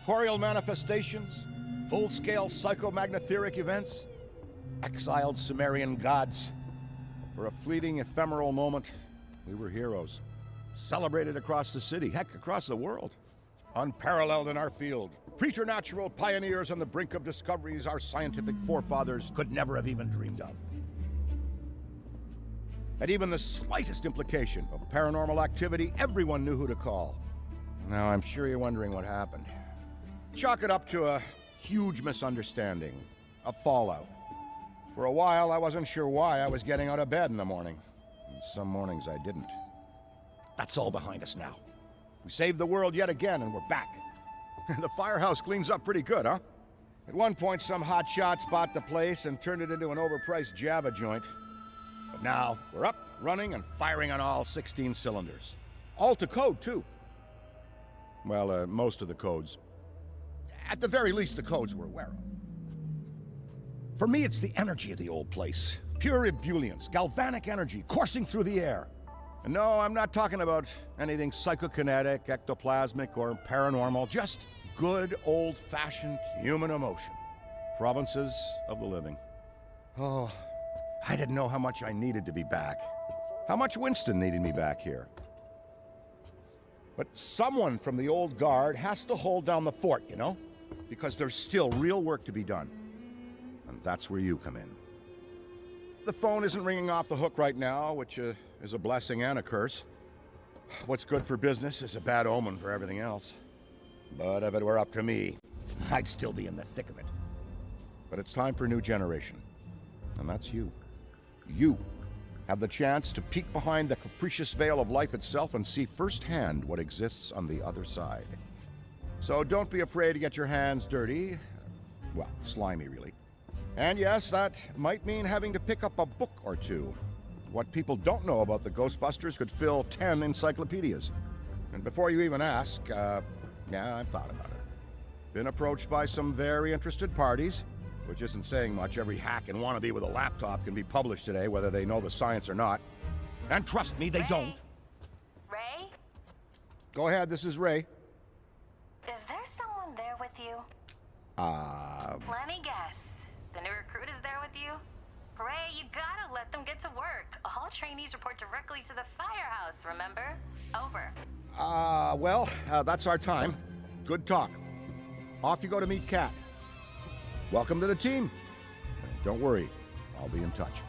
corporeal manifestations, full-scale psychomagnotheric events, exiled Sumerian gods. For a fleeting, ephemeral moment, we were heroes. Celebrated across the city, heck, across the world. Unparalleled in our field. Preternatural pioneers on the brink of discoveries our scientific forefathers could never have even dreamed of. At even the slightest implication of paranormal activity, everyone knew who to call. Now, I'm sure you're wondering what happened. Chalk it up to a huge misunderstanding, a fallout. For a while, I wasn't sure why I was getting out of bed in the morning. And some mornings I didn't. That's all behind us now. We saved the world yet again, and we're back. The firehouse cleans up pretty good, huh? At one point, some hotshots bought the place and turned it into an overpriced Java joint. But now, we're up, running, and firing on all 16 cylinders. All to code, too. Well, most of the codes. At the very least, the codes we're aware of. For me, it's the energy of the old place. Pure ebullience, galvanic energy coursing through the air. And no, I'm not talking about anything psychokinetic, ectoplasmic, or paranormal. Just good, old-fashioned human emotion. Provinces of the living. Oh, I didn't know how much I needed to be back. How much Winston needed me back here. But someone from the old guard has to hold down the fort, you know? Because there's still real work to be done. And that's where you come in. The phone isn't ringing off the hook right now, which is a blessing and a curse. What's good for business is a bad omen for everything else. But if it were up to me, I'd still be in the thick of it. But it's time for a new generation. And that's you. You have the chance to peek behind the capricious veil of life itself and see firsthand what exists on the other side. So don't be afraid to get your hands dirty. Well, slimy, really. And yes, that might mean having to pick up a book or two. What people don't know about the Ghostbusters could fill 10 encyclopedias. And before you even ask, yeah, I've thought about it. Been approached by some very interested parties, which isn't saying much. Every hack and wannabe with a laptop can be published today, whether they know the science or not. And trust me, they don't. Ray? Go ahead, this is Ray. Is there someone there with you? Let me guess. The new recruit is there with you? Ray, you gotta let them get to work. All trainees report directly to the firehouse, remember? Over. Well, that's our time. Good talk. Off you go to meet Kat. Welcome to the team. Don't worry, I'll be in touch.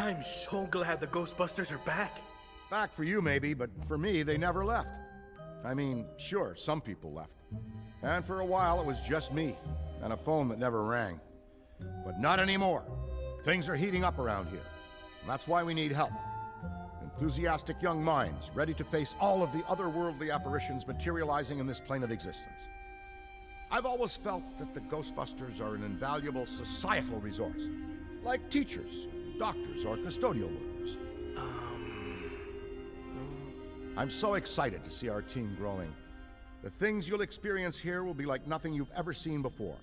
I'm so glad the Ghostbusters are back. Back for you, maybe, but for me, they never left. I mean, sure, some people left. And for a while, it was just me, and a phone that never rang. But not anymore. Things are heating up around here. And that's why we need help. Enthusiastic young minds, ready to face all of the otherworldly apparitions materializing in this plane of existence. I've always felt that the Ghostbusters are an invaluable societal resource. Like teachers, doctors, or custodial workers. I'm so excited to see our team growing. The things you'll experience here will be like nothing you've ever seen before.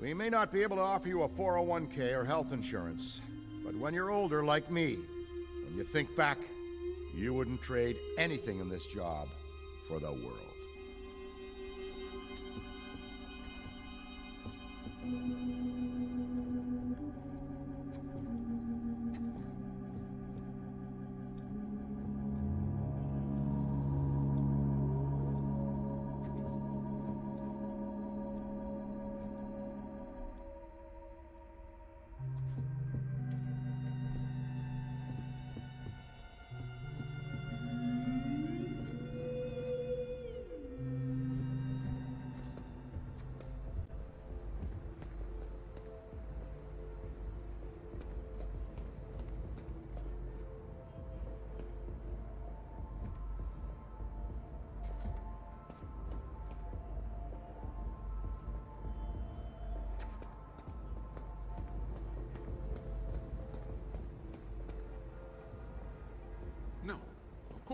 We may not be able to offer you a 401k or health insurance, but when you're older like me, when you think back, you wouldn't trade anything in this job for the world.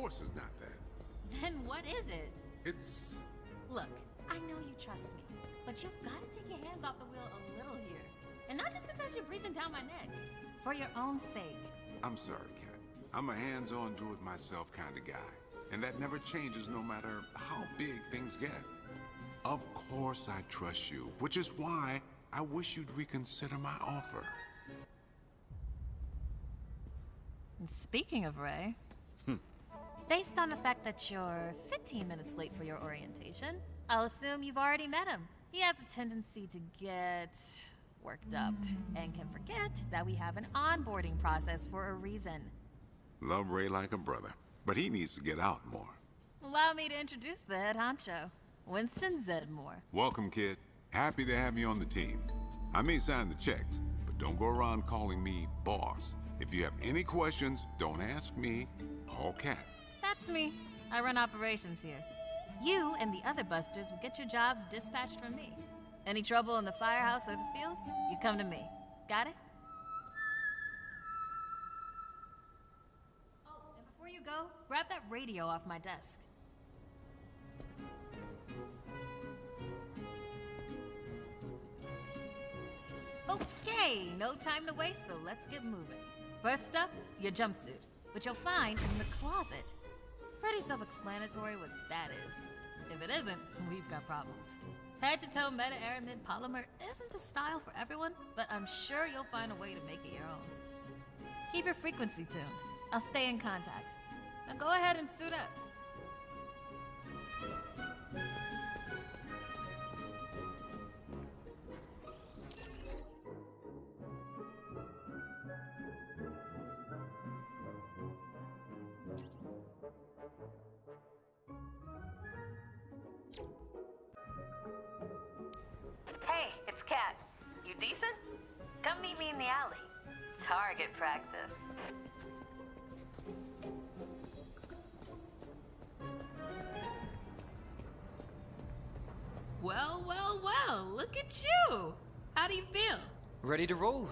course it's not that. Then what is it? It's... Look, I know you trust me, but you've got to take your hands off the wheel a little here. And not just because you're breathing down my neck. For your own sake. I'm sorry, Kat. I'm a hands-on, do-it-myself kind of guy. And that never changes no matter how big things get. Of course I trust you, which is why I wish you'd reconsider my offer. And speaking of Ray, based on the fact that you're 15 minutes late for your orientation, I'll assume you've already met him. He has a tendency to get worked up and can forget that we have an onboarding process for a reason. Love Ray like a brother, but he needs to get out more. Allow me to introduce the head honcho, Winston Zedmore. Welcome, kid. Happy to have you on the team. I may sign the checks, but don't go around calling me boss. If you have any questions, don't ask me, call Kat. That's me. I run operations here. You and the other busters will get your jobs dispatched from me. Any trouble in the firehouse or the field, you come to me. Got it? Oh, and before you go, grab that radio off my desk. Okay, no time to waste, so let's get moving. First up, your jumpsuit, which you'll find in the closet. Pretty self-explanatory what that is. If it isn't, we've got problems. Head-to-toe meta-aramid polymer isn't the style for everyone, but I'm sure you'll find a way to make it your own. Keep your frequency tuned. I'll stay in contact. Now go ahead and suit up. Hey, it's Kat. You decent? Come meet me in the alley. Target practice. Well, well, well, look at you. How do you feel? Ready to roll.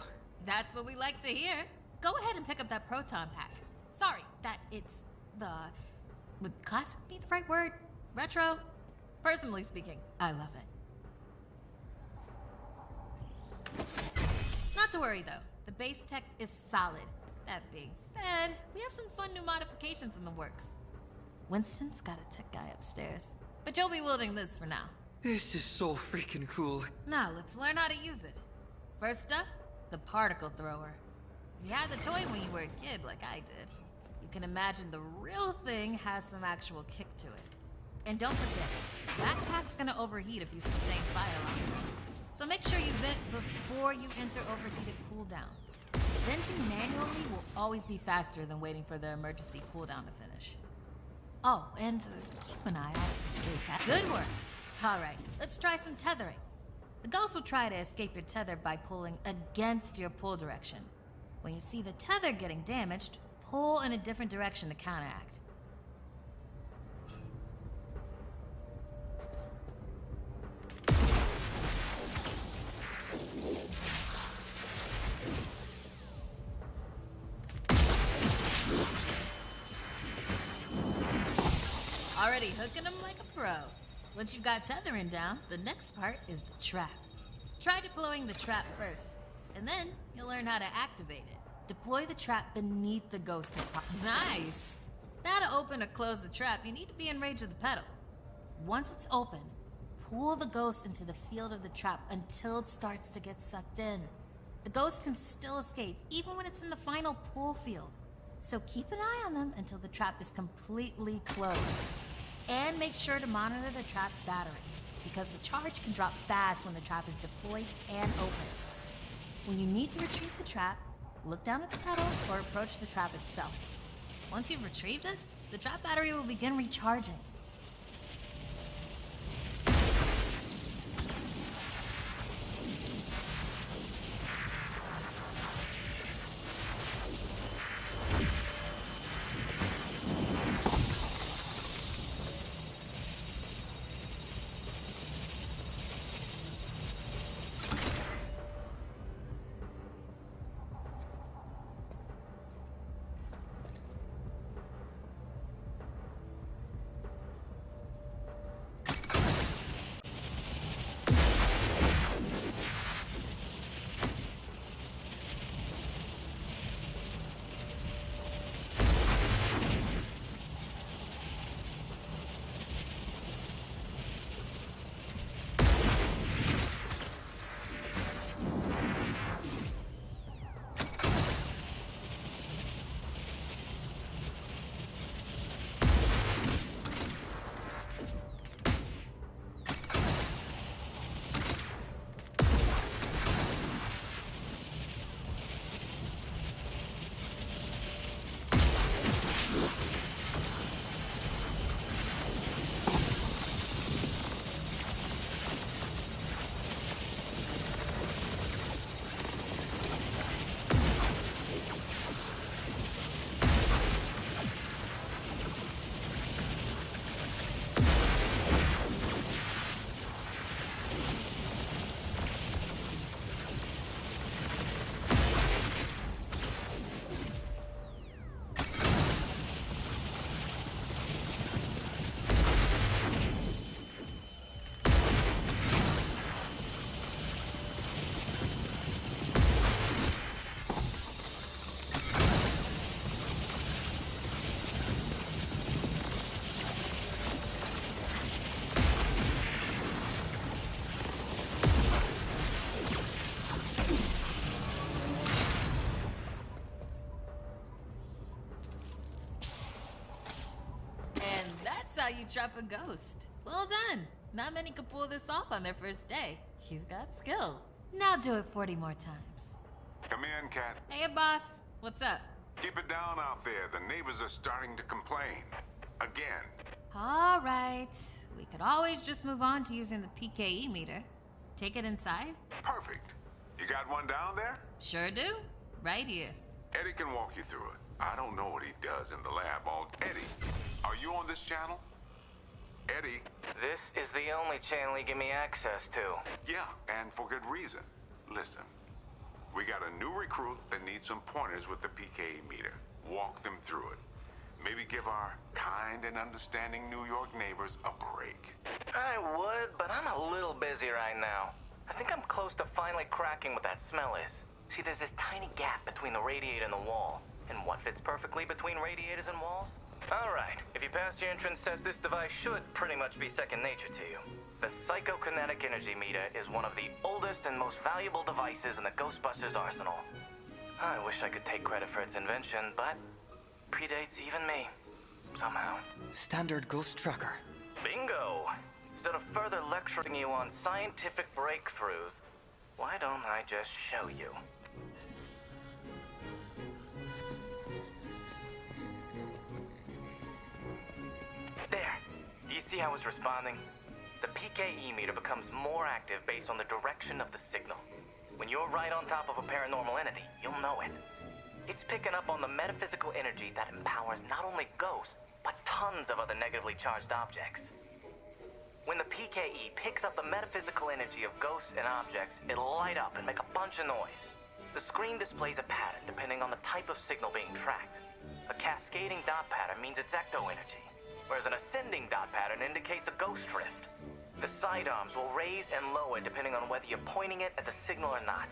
That's what we like to hear. Go ahead and pick up that proton pack. Sorry, that it's the... Would classic be the right word? Retro? Personally speaking, I love it. Not to worry though, the base tech is solid. That being said, we have some fun new modifications in the works. Winston's got a tech guy upstairs, but you'll be wielding this for now. This is so freaking cool. Now let's learn how to use it. First up, the particle thrower. If you had the toy when you were a kid like I did, you can imagine the real thing has some actual kick to it. And don't forget, that pack's gonna overheat if you sustain fire on it. So make sure you vent before you enter overheated cooldown. Venting manually will always be faster than waiting for the emergency cooldown to finish. Oh, and keep an eye out for stray cats. Good work. All right, let's try some tethering. The ghost will try to escape your tether by pulling against your pull direction. When you see the tether getting damaged, pull in a different direction to counteract. Already hooking them like a pro. Once you've got tethering down, the next part is the trap. Try deploying the trap first, and then you'll learn how to activate it. Deploy the trap beneath the ghost. Nice! Now to open or close the trap, you need to be in range of the pedal. Once it's open, pull the ghost into the field of the trap until it starts to get sucked in. The ghost can still escape, even when it's in the final pull field. So keep an eye on them until the trap is completely closed. And make sure to monitor the trap's battery, because the charge can drop fast when the trap is deployed and open. When you need to retrieve the trap, look down at the pedal or approach the trap itself. Once you've retrieved it, the trap battery will begin recharging. how you trap a ghost. Well done. Not many could pull this off on their first day. You've got skill. Now do it 40 more times. Come in, Cat. Hey, boss. What's up? Keep it down out there. The neighbors are starting to complain. Again. All right. We could always just move on to using the PKE meter. Take it inside? Perfect. You got one down there? Sure do. Right here. Eddie can walk you through it. I don't know what he does in the lab. Eddie, are you on this channel? Eddie? This is the only channel you give me access to. Yeah, and for good reason. Listen, we got a new recruit that needs some pointers with the PKE meter. Walk them through it. Maybe give our kind and understanding New York neighbors a break. I would, but I'm a little busy right now. I think I'm close to finally cracking what that smell is. See, there's this tiny gap between the radiator and the wall. And what fits perfectly between radiators and walls? Alright, if you pass your entrance test, this device should pretty much be second nature to you. The psychokinetic energy meter is one of the oldest and most valuable devices in the Ghostbusters arsenal. I wish I could take credit for its invention, but predates even me, somehow. Standard ghost tracker. Bingo! Instead of further lecturing you on scientific breakthroughs, why don't I just show you? There. Do you see how it's responding? The PKE meter becomes more active based on the direction of the signal. When you're right on top of a paranormal entity, you'll know it. It's picking up on the metaphysical energy that empowers not only ghosts, but tons of other negatively charged objects. When the PKE picks up the metaphysical energy of ghosts and objects, it'll light up and make a bunch of noise. The screen displays a pattern depending on the type of signal being tracked. A cascading dot pattern means it's ecto energy, whereas an ascending dot pattern indicates a ghost drift. The sidearms will raise and lower depending on whether you're pointing it at the signal or not.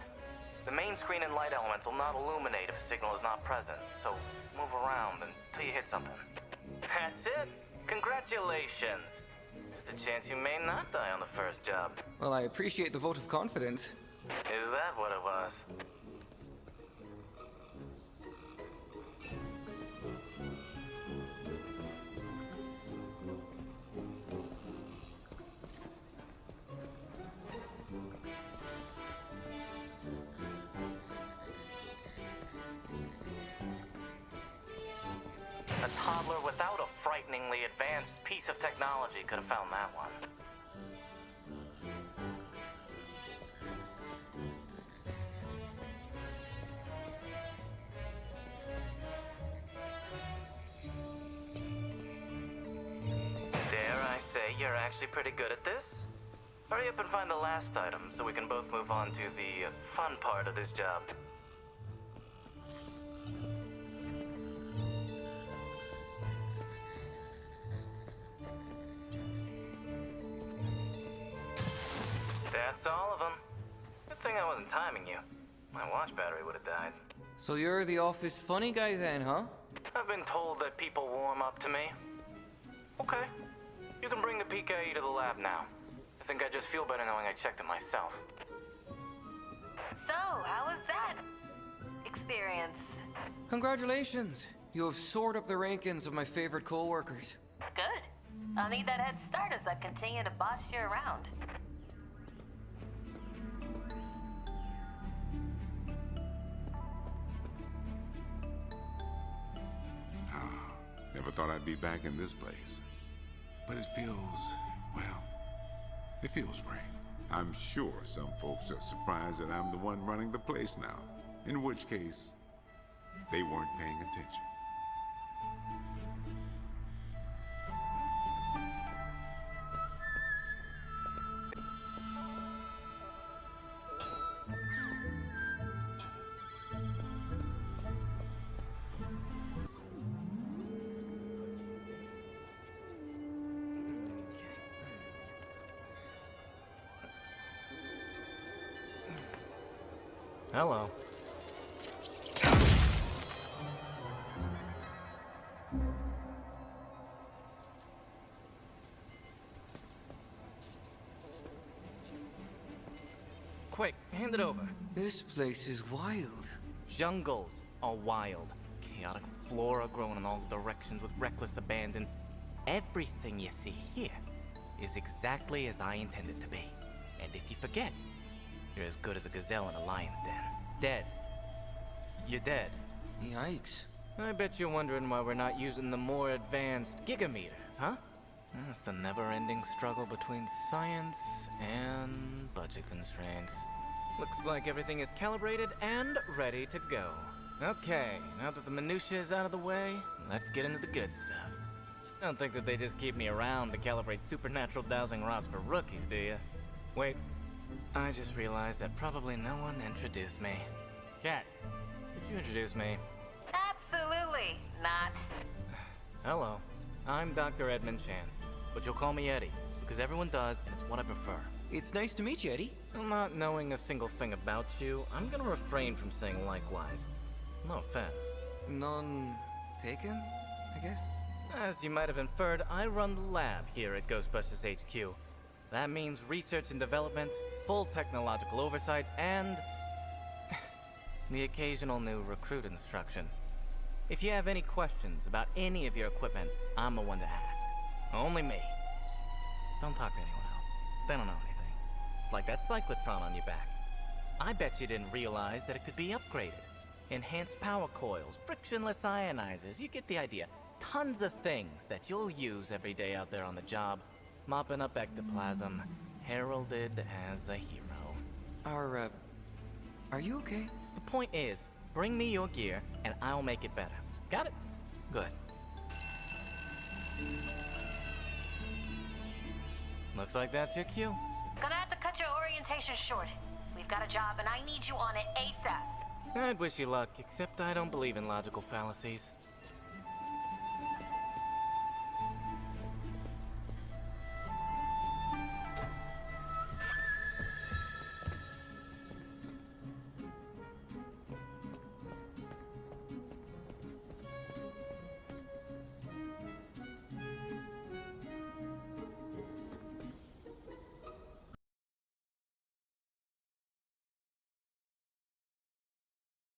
The main screen and light elements will not illuminate if a signal is not present, so move around until you hit something. That's it! Congratulations! There's a chance you may not die on the first job. Well, I appreciate the vote of confidence. Is that what it was? A toddler without a frighteningly advanced piece of technology could have found that one. Dare I say you're actually pretty good at this? Hurry up and find the last item so we can both move on to the fun part of this job. That's all of them. Good thing I wasn't timing you. My watch battery would have died. So you're the office funny guy then, huh? I've been told that people warm up to me. Okay. You can bring the PKE to the lab now. I think I just feel better knowing I checked it myself. So, how was that experience? Congratulations. You have soared up the rankings of my favorite co-workers. Good. I'll need that head start as I continue to boss you around. Never thought I'd be back in this place. But it feels, well, it feels right. I'm sure some folks are surprised that I'm the one running the place now. In which case, they weren't paying attention. Hello. Quick, hand it over. This place is wild. Jungles are wild. Chaotic flora growing in all directions with reckless abandon. Everything you see here is exactly as I intended to be. And if you forget, you're as good as a gazelle in a lion's den. Dead. You're dead. Yikes. I bet you're wondering why we're not using the more advanced gigameters, huh? That's the never-ending struggle between science and budget constraints. Looks like everything is calibrated and ready to go. Okay, now that the minutiae is out of the way, let's get into the good stuff. Don't think that they just keep me around to calibrate supernatural dowsing rods for rookies, do you? Wait, I just realized that probably no one introduced me. Cat, could you introduce me? Absolutely not. Hello, I'm Dr. Edmund Chan, but you'll call me Eddie, because everyone does, and it's what I prefer. It's nice to meet you, Eddie. Not knowing a single thing about you, I'm gonna refrain from saying likewise. No offense. None taken, I guess? As you might have inferred, I run the lab here at Ghostbusters HQ. That means research and development, full technological oversight, and the occasional new recruit instruction. If you have any questions about any of your equipment, I'm the one to ask. Only me. Don't talk to anyone else. They don't know anything. It's like that cyclotron on your back. I bet you didn't realize that it could be upgraded. Enhanced power coils, frictionless ionizers, you get the idea. Tons of things that you'll use every day out there on the job. Mopping up ectoplasm, heralded as a hero. Are you okay? The point is, bring me your gear and I'll make it better. Got it? Good. Looks like that's your cue. Gonna have to cut your orientation short. We've got a job and I need you on it ASAP. I'd wish you luck, except I don't believe in logical fallacies.